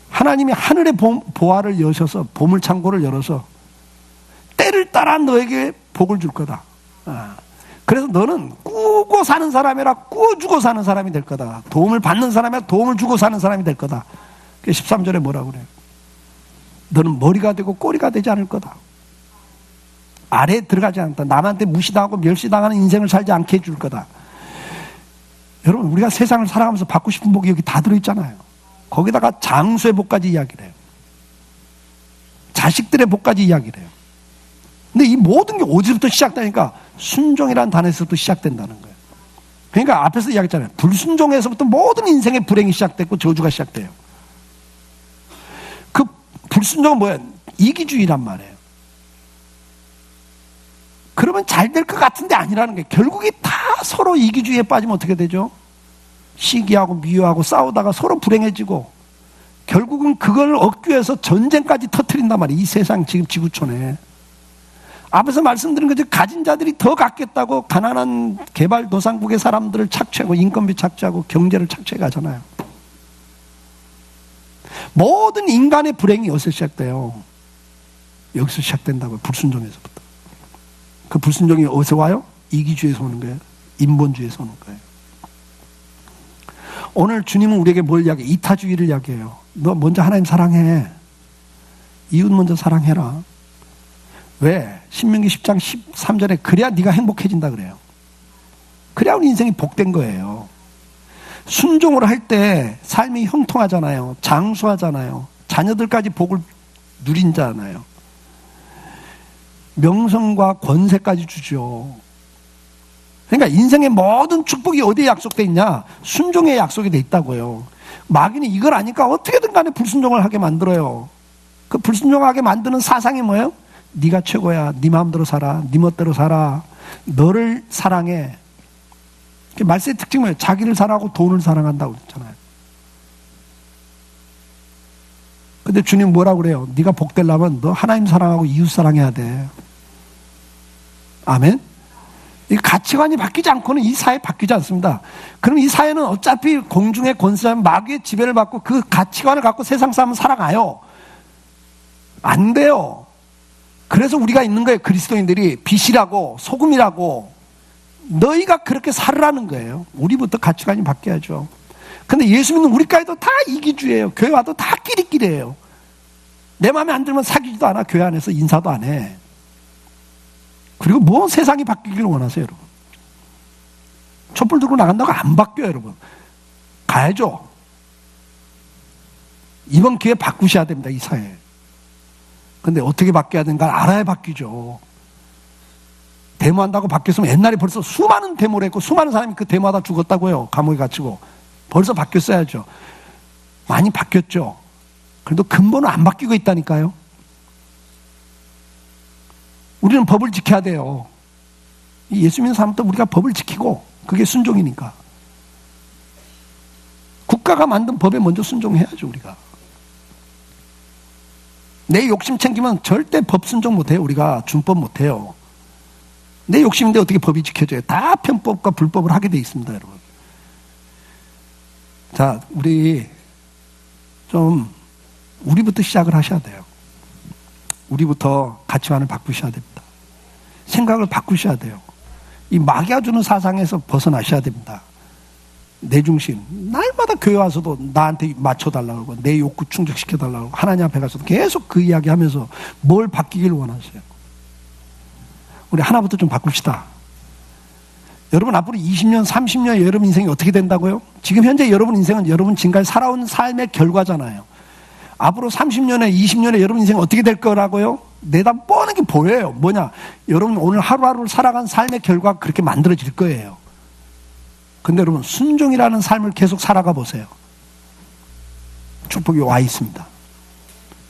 하나님이 하늘의 보화를 여셔서 보물창고를 열어서 때를 따라 너에게 복을 줄 거다. 그래서 너는 꾸고 사는 사람이라 꾸어주고 사는 사람이 될 거다. 도움을 받는 사람이라 도움을 주고 사는 사람이 될 거다. 13절에 뭐라고 그래요? 너는 머리가 되고 꼬리가 되지 않을 거다. 아래에 들어가지 않다. 남한테 무시당하고 멸시당하는 인생을 살지 않게 해줄 거다. 여러분 우리가 세상을 살아가면서 받고 싶은 복이 여기 다 들어있잖아요. 거기다가 장수의 복까지 이야기를 해요. 자식들의 복까지 이야기를 해요. 근데 이 모든 게 어디서부터 시작되니까 순종이라는 단어에서부터 시작된다는 거예요. 그러니까 앞에서 이야기했잖아요. 불순종에서부터 모든 인생의 불행이 시작됐고 저주가 시작돼요. 그 불순종은 뭐예요? 이기주의란 말이에요. 그러면 잘 될 것 같은데 아니라는 게 결국에 다 서로 이기주의에 빠지면 어떻게 되죠? 시기하고 미워하고 싸우다가 서로 불행해지고 결국은 그걸 얻기 위해서 전쟁까지 터뜨린단 말이에요. 이 세상 지금 지구촌에. 앞에서 말씀드린 거죠. 가진 자들이 더 갖겠다고 가난한 개발도상국의 사람들을 착취하고 인건비 착취하고 경제를 착취해 가잖아요. 모든 인간의 불행이 여기서 시작돼요. 여기서 시작된다고요. 불순종에서부터. 그 불순종이 어디서 와요? 이기주의에서 오는 거예요. 인본주의에서 오는 거예요. 오늘 주님은 우리에게 뭘 이야기해요? 이타주의를 이야기해요. 너 먼저 하나님 사랑해. 이웃 먼저 사랑해라. 왜? 신명기 10장 13절에 그래야 네가 행복해진다 그래요. 그래야 우리 인생이 복된 거예요. 순종을 할 때 삶이 형통하잖아요. 장수하잖아요. 자녀들까지 복을 누린잖아요. 명성과 권세까지 주죠. 그러니까 인생의 모든 축복이 어디에 약속되어 있냐? 순종에 약속이 되어 있다고요. 마귀는 이걸 아니까 어떻게든 간에 불순종을 하게 만들어요. 그 불순종하게 만드는 사상이 뭐예요? 네가 최고야. 네 마음대로 살아. 네 멋대로 살아. 너를 사랑해. 말세의 특징이 뭐예요? 자기를 사랑하고 돈을 사랑한다고 그랬잖아요. 근데 주님 뭐라고 그래요? 네가 복되려면 너 하나님 사랑하고 이웃 사랑해야 돼. 아멘? 이 가치관이 바뀌지 않고는 이 사회 바뀌지 않습니다. 그럼 이 사회는 어차피 공중의 권세, 마귀의 지배를 받고 그 가치관을 갖고 세상 사람은 살아가요. 안 돼요. 그래서 우리가 있는 거예요. 그리스도인들이 빛이라고 소금이라고 너희가 그렇게 살으라는 거예요. 우리부터 가치관이 바뀌어야죠. 근데 예수 믿는 우리까지도 다 이기주의예요. 교회 와도 다 끼리끼리예요. 내 마음에 안 들면 사귀지도 않아. 교회 안에서 인사도 안 해. 그리고 뭐 세상이 바뀌기를 원하세요, 여러분? 촛불 들고 나간다고 안 바뀌어요, 여러분. 가야죠. 이번 기회에 바꾸셔야 됩니다, 이 사회. 근데 어떻게 바뀌어야 되는가 알아야 바뀌죠. 데모한다고 바뀌었으면 옛날에 벌써 수많은 데모를 했고 수많은 사람이 그 데모하다 죽었다고요. 감옥에 갇히고. 벌써 바뀌었어야죠. 많이 바뀌었죠. 그래도 근본은 안 바뀌고 있다니까요. 우리는 법을 지켜야 돼요. 예수 믿는 사람도 우리가 법을 지키고 그게 순종이니까. 국가가 만든 법에 먼저 순종해야죠, 우리가. 내 욕심 챙기면 절대 법 순종 못해요. 우리가 준법 못해요. 내 욕심인데 어떻게 법이 지켜져요? 다 편법과 불법을 하게 돼 있습니다, 여러분. 자, 우리 좀 우리부터 시작을 하셔야 돼요. 우리부터 가치관을 바꾸셔야 됩니다. 생각을 바꾸셔야 돼요. 이 마귀가 주는 사상에서 벗어나셔야 됩니다. 내 중심. 날마다 교회 와서도 나한테 맞춰달라고 하고 내 욕구 충족시켜달라고 하고 하나님 앞에 가서도 계속 그 이야기 하면서 뭘 바뀌길 원하세요? 우리 하나부터 좀 바꿉시다. 여러분 앞으로 20년, 30년 여러분 인생이 어떻게 된다고요? 지금 현재 여러분 인생은 여러분 지금까지 살아온 삶의 결과잖아요. 앞으로 30년에 20년에 여러분 인생이 어떻게 될 거라고요? 내다 뻔한 게 보여요. 뭐냐? 여러분 오늘 하루하루를 살아간 삶의 결과가 그렇게 만들어질 거예요. 근데 여러분 순종이라는 삶을 계속 살아가 보세요. 축복이 와 있습니다.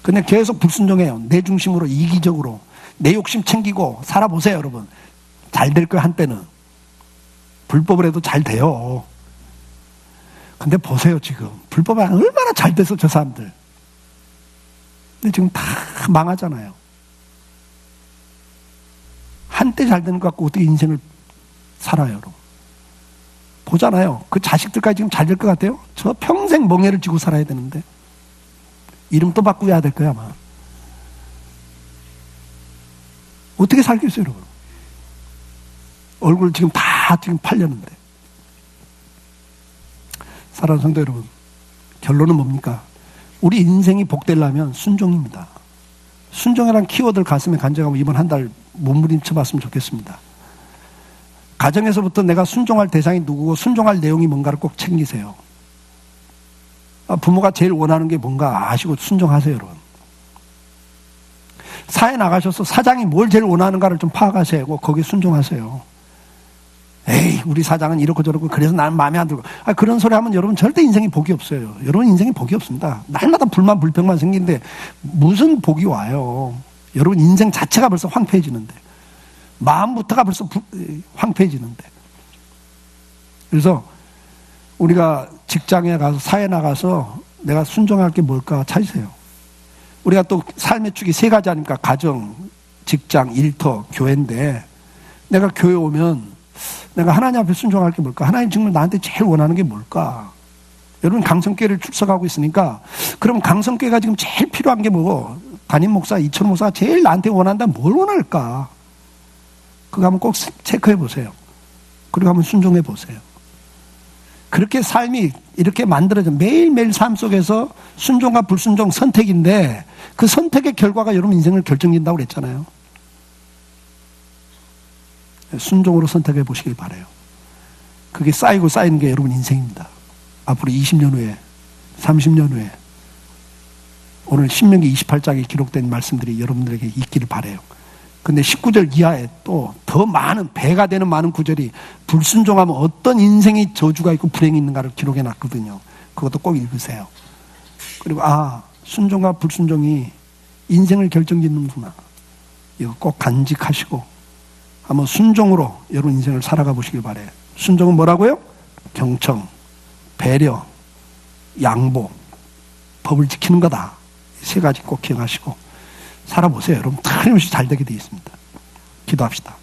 근데 계속 불순종해요. 내 중심으로 이기적으로 내 욕심 챙기고 살아보세요, 여러분. 잘 될 거예요, 한때는. 불법을 해도 잘 돼요. 근데 보세요, 지금. 불법에 얼마나 잘 돼서 저 사람들. 근데 지금 다 망하잖아요. 한때 잘 되는 것 같고 어떻게 인생을 살아요, 여러분. 보잖아요. 그 자식들까지 지금 잘 될 것 같아요? 저 평생 멍해를 쥐고 살아야 되는데. 이름도 바꾸어야 될 거야, 아마. 어떻게 살겠어요, 여러분? 얼굴 지금 다 지금 팔렸는데. 사랑하는 성도 여러분, 결론은 뭡니까? 우리 인생이 복되려면 순종입니다. 순종이라는 키워드를 가슴에 간직하고 이번 한 달 몸부림쳐 봤으면 좋겠습니다. 가정에서부터 내가 순종할 대상이 누구고 순종할 내용이 뭔가를 꼭 챙기세요. 부모가 제일 원하는 게 뭔가 아시고 순종하세요, 여러분. 사회 나가셔서 사장이 뭘 제일 원하는가를 좀 파악하세요. 거기에 순종하세요. 에이, 우리 사장은 이렇고 저렇고 그래서 나는 마음에 안 들고. 그런 소리 하면 여러분 절대 인생에 복이 없어요. 여러분 인생에 복이 없습니다. 날마다 불만 불평만 생기는데 무슨 복이 와요. 여러분 인생 자체가 벌써 황폐해지는데. 마음부터가 벌써 황폐해지는데. 그래서 우리가 직장에 가서 사회 나가서 내가 순종할 게 뭘까 찾으세요. 우리가 또 삶의 축이 세 가지 아닙니까? 가정, 직장, 일터, 교회인데 내가 교회 오면 내가 하나님 앞에 순종할 게 뭘까? 하나님 정말 나한테 제일 원하는 게 뭘까? 여러분 강성교회를 출석하고 있으니까 그럼 강성교회가 지금 제일 필요한 게 뭐고? 담임 목사, 이천 목사가 제일 나한테 원한다면 뭘 원할까? 그거 한번 꼭 체크해 보세요. 그리고 한번 순종해 보세요. 그렇게 삶이 이렇게 만들어져 매일매일 삶 속에서 순종과 불순종 선택인데 그 선택의 결과가 여러분 인생을 결정짓는다고 그랬잖아요. 순종으로 선택해 보시길 바라요. 그게 쌓이고 쌓이는 게 여러분 인생입니다. 앞으로 20년 후에 30년 후에 오늘 신명기 28장에 기록된 말씀들이 여러분들에게 있기를 바라요. 근데 19절 이하에 또 더 많은 배가 되는 많은 구절이 불순종하면 어떤 인생의 저주가 있고 불행이 있는가를 기록해 놨거든요. 그것도 꼭 읽으세요. 그리고 순종과 불순종이 인생을 결정짓는구나. 이거 꼭 간직하시고 한번 순종으로 여러분 인생을 살아가 보시길 바라요. 순종은 뭐라고요? 경청, 배려, 양보, 법을 지키는 거다. 세 가지 꼭 기억하시고 살아보세요. 여러분 틀림없이 잘 되게 되어 있습니다. 기도합시다.